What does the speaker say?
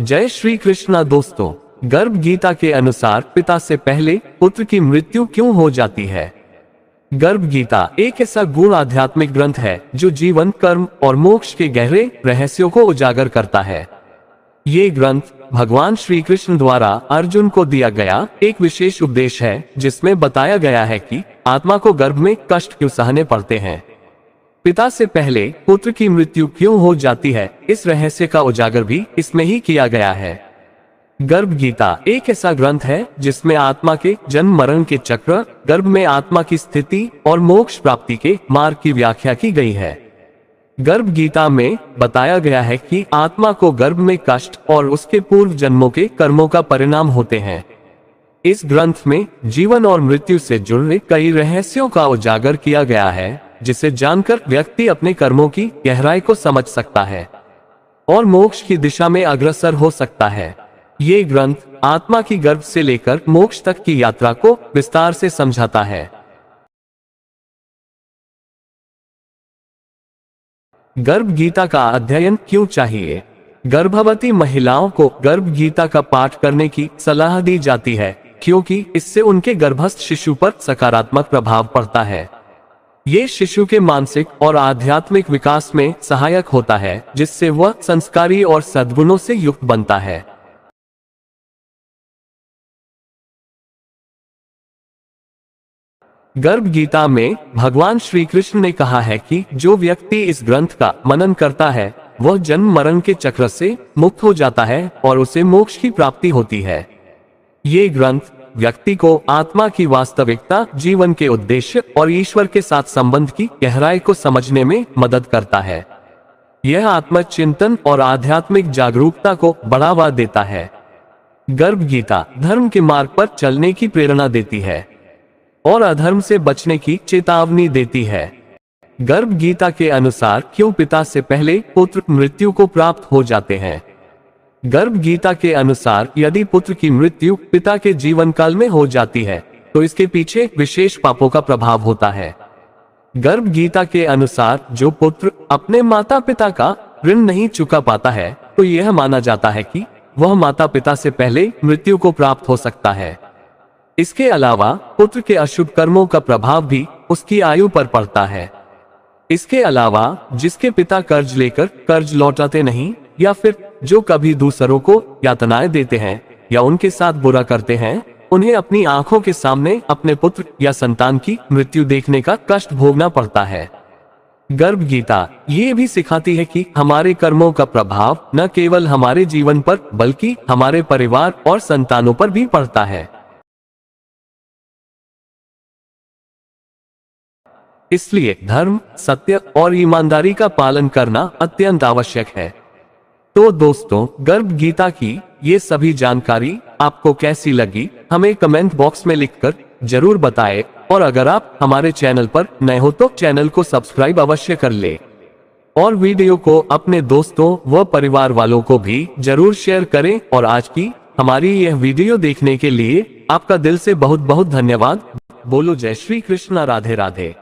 जय श्री कृष्णा दोस्तों, गर्भ गीता के अनुसार पिता से पहले पुत्र की मृत्यु क्यों हो जाती है। गर्भ गीता एक ऐसा गूढ़ आध्यात्मिक ग्रंथ है जो जीवन, कर्म और मोक्ष के गहरे रहस्यों को उजागर करता है। ये ग्रंथ भगवान श्री कृष्ण द्वारा अर्जुन को दिया गया एक विशेष उपदेश है, जिसमें बताया गया है कि आत्मा को गर्भ में कष्ट क्यों सहने पड़ते हैं। पिता से पहले पुत्र की मृत्यु क्यों हो जाती है, इस रहस्य का उजागर भी इसमें ही किया गया है। गर्भ गीता एक ऐसा ग्रंथ है जिसमें आत्मा के जन्म मरण के चक्र, गर्भ में आत्मा की स्थिति और मोक्ष प्राप्ति के मार्ग की व्याख्या की गई है। गर्भ गीता में बताया गया है कि आत्मा को गर्भ में कष्ट और उसके पूर्व जन्मों के कर्मों का परिणाम होते हैं। इस ग्रंथ में जीवन और मृत्यु से जुड़े कई रहस्यों का उजागर किया गया है, जिसे जानकर व्यक्ति अपने कर्मों की गहराई को समझ सकता है और मोक्ष की दिशा में अग्रसर हो सकता है। ये ग्रंथ आत्मा की गर्भ से लेकर मोक्ष तक की यात्रा को विस्तार से समझाता है। गर्भ गीता का अध्ययन क्यों चाहिए। गर्भवती महिलाओं को गर्भ गीता का पाठ करने की सलाह दी जाती है, क्योंकि इससे उनके गर्भस्थ शिशु पर सकारात्मक प्रभाव पड़ता है। ये शिशु के मानसिक और आध्यात्मिक विकास में सहायक होता है, जिससे वह संस्कारी और सद्गुणों से युक्त बनता है। गर्भ गीता में भगवान श्री कृष्ण ने कहा है कि जो व्यक्ति इस ग्रंथ का मनन करता है वह जन्म मरण के चक्र से मुक्त हो जाता है और उसे मोक्ष की प्राप्ति होती है। ये ग्रंथ व्यक्ति को आत्मा की वास्तविकता, जीवन के उद्देश्य और ईश्वर के साथ संबंध की गहराई को समझने में मदद करता है। यह आत्मचिंतन और आध्यात्मिक जागरूकता को बढ़ावा देता है। गर्भ गीता धर्म के मार्ग पर चलने की प्रेरणा देती है और अधर्म से बचने की चेतावनी देती है। गर्भ गीता के अनुसार क्यों पिता से पहले पुत्र मृत्यु को प्राप्त हो जाते हैं। गर्भ गीता के अनुसार यदि पुत्र की मृत्यु पिता के जीवन काल में हो जाती है तो इसके पीछे विशेष पापों का प्रभाव होता है। गर्भ गीता के अनुसार जो पुत्र अपने माता पिता का ऋण नहीं चुका पाता है तो यह माना जाता है कि वह माता पिता से पहले मृत्यु को प्राप्त हो सकता है। इसके अलावा पुत्र के अशुभ कर्मों का प्रभाव भी उसकी आयु पर पड़ता है। इसके अलावा जिसके पिता कर्ज लेकर कर्ज लौटाते नहीं, या फिर जो कभी दूसरों को यातनाएं देते हैं या उनके साथ बुरा करते हैं, उन्हें अपनी आंखों के सामने अपने पुत्र या संतान की मृत्यु देखने का कष्ट भोगना पड़ता है। गर्भ गीता ये भी सिखाती है कि हमारे कर्मों का प्रभाव न केवल हमारे जीवन पर बल्कि हमारे परिवार और संतानों पर भी पड़ता है। इसलिए धर्म, सत्य और ईमानदारी का पालन करना अत्यंत आवश्यक है। तो दोस्तों, गर्भ गीता की ये सभी जानकारी आपको कैसी लगी, हमें कमेंट बॉक्स में लिखकर जरूर बताएं। और अगर आप हमारे चैनल पर नए हो तो चैनल को सब्सक्राइब अवश्य कर ले और वीडियो को अपने दोस्तों व परिवार वालों को भी जरूर शेयर करें। और आज की हमारी यह वीडियो देखने के लिए आपका दिल से बहुत बहुत धन्यवाद। बोलो जय श्री कृष्णा, राधे राधे।